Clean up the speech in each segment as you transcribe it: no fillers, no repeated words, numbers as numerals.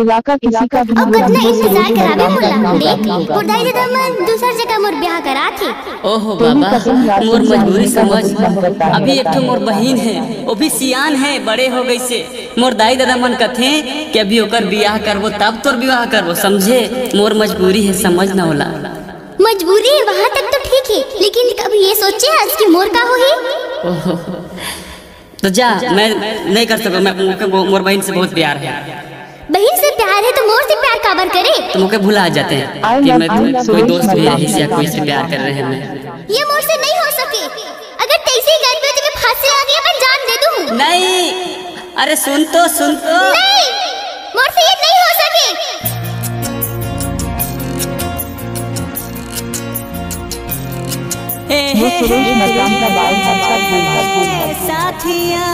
इलाका किसी का भी अब कितना इंतजार करावे मुल्ला देख बुढ़ाई दादा मन दूसर जगह मोर ब्याह करा थे। ओहो बाबा मोर मजबूरी समझ। अभी एक तो मोर बहन है वो भी सियान है बड़े हो गई से। मोर दाई दादा मन कथे कि अभी ओकर ब्याह करबो तब तोर ब्याह करबो समझे। मोर मजबूरी है समझ ना होला। मजबूरी है वहाँ तक तो ठीक है लेकिन कभी ये सोचे आज की मोर का होगी। ओहो तो जा मैं नहीं कर सकूँ। मैं मोर बहन से बहुत प्यार है। बहन से प्यार है तो मोर से प्यार काबर करे। तो मुझे भुला जाते हैं कि मैं कोई दोस्त भी रही या कोई से प्यार कर रहे हैं। मैं ये मोर से नहीं हो सके। अगर तैसे ही घर पे तुम्हें फांसी आ गई मैं जान दे दूँ। नहीं अरे सुन तो नहीं मोर से ये नहीं हो सके। साथिया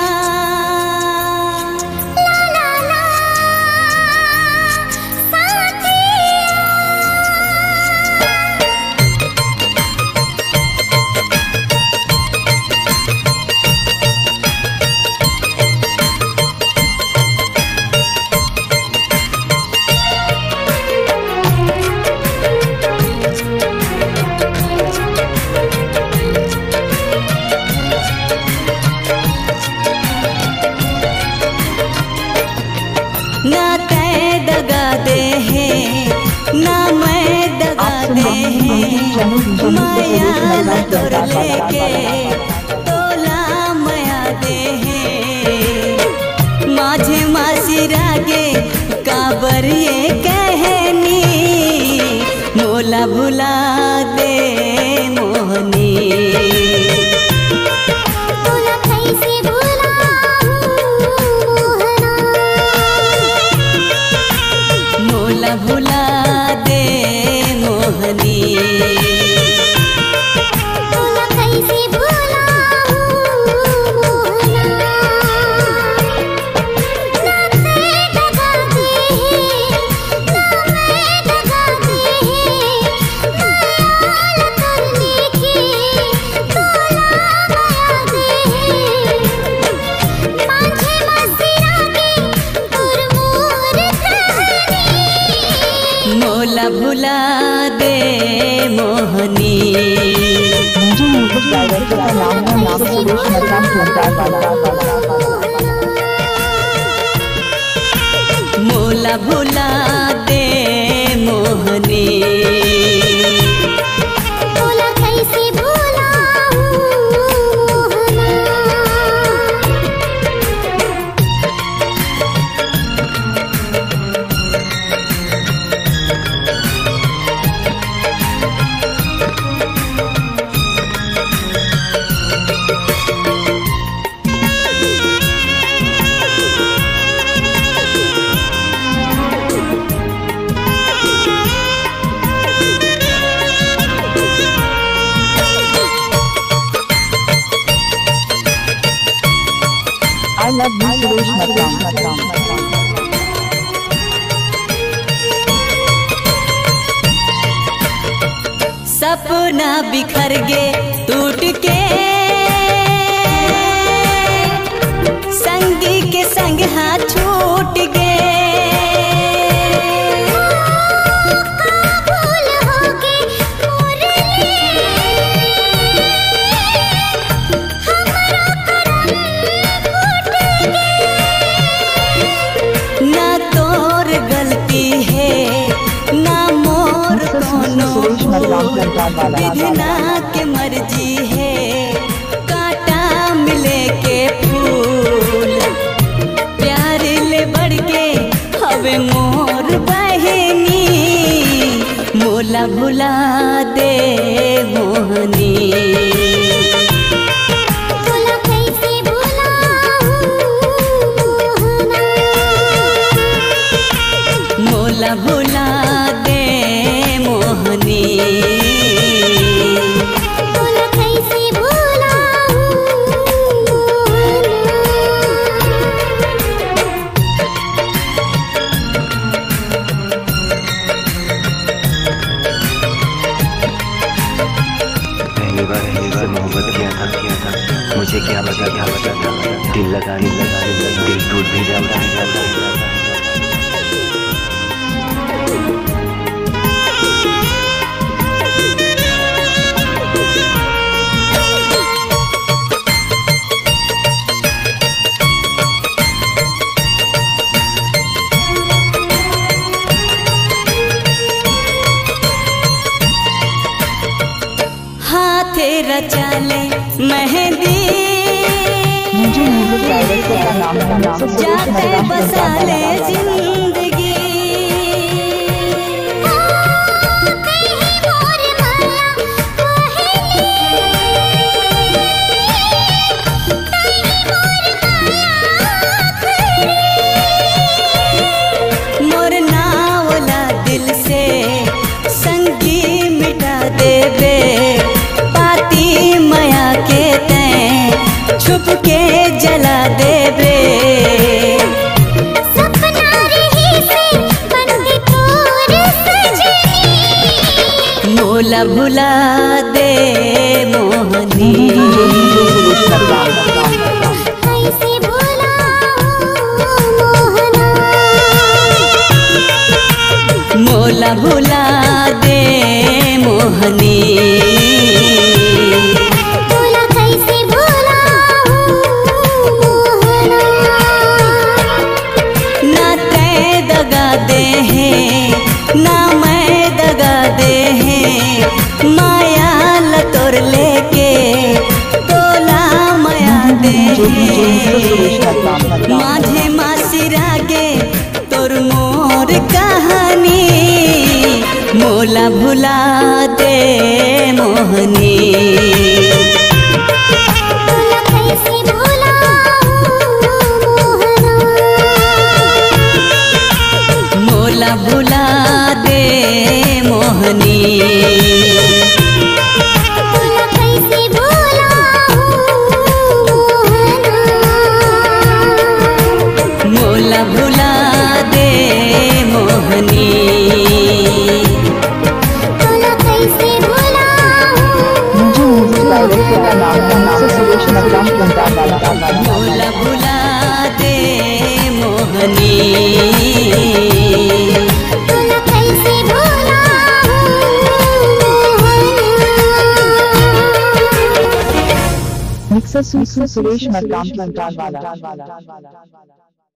ना तय दगा दे है ना मैं दगा दे है। माया न तोर लेके तोला माया दे है। माझे मासी रागे काबर ये कहनी मोला भुला दे मोहनी। भुला दे मोहनी कैसे भुला मोला भुला दे मोहनी। डायरेक्टर का नाम है नाम सुरेश मोला भुला दे मोहनी। I love you सुरेश सपना बिखर गे टूट के संगी के संग हाथ छूट गे। विधना के मर्जी है कांटा मिले के फूल प्यार ले बढ़ के हवे मोर बहनी मोला भुला दे मोहनी। मोला भुला दे मोहनी। मोहब्बत किया था मुझे क्या लगा दिल लगा दिल टूट भी जाता है। रचा ले मेहंदी मुझे म्यूजिक डायरेक्टर का नाम है जाते बसा ले जिंदगी मोर नावला दिल से संगी मिटा देवे पाती माया के तैं छुप के जला देवे सपना रही से बनती तोर सजनी मोला भुला दे मोहनी कैसे भुलाऊं मोहना मोला भुला दे मोहनी बोला कैसे भुलाऊं मोहना ना तै दगा दे है ना मैं दगा दे है माया लतोर लेके तोला माया दे माझे मासिरा गे तोर मोर कहानी मोला भुला दे मोहनी बोला कैसे भुलाऊं मोहना मोला भुला दे मोहनी बोला कैसे भुलाऊं मोहना मोला भुला दे मोहनी बोला कैसे भुलाऊं मुझे म्यूजिक डायरेक्टर का नाम है सुरेश नगराम मोला भुला दे मोहनी बोला कैसे भुलाऊं मोहना मिक्सर सुरेश नगराम वाला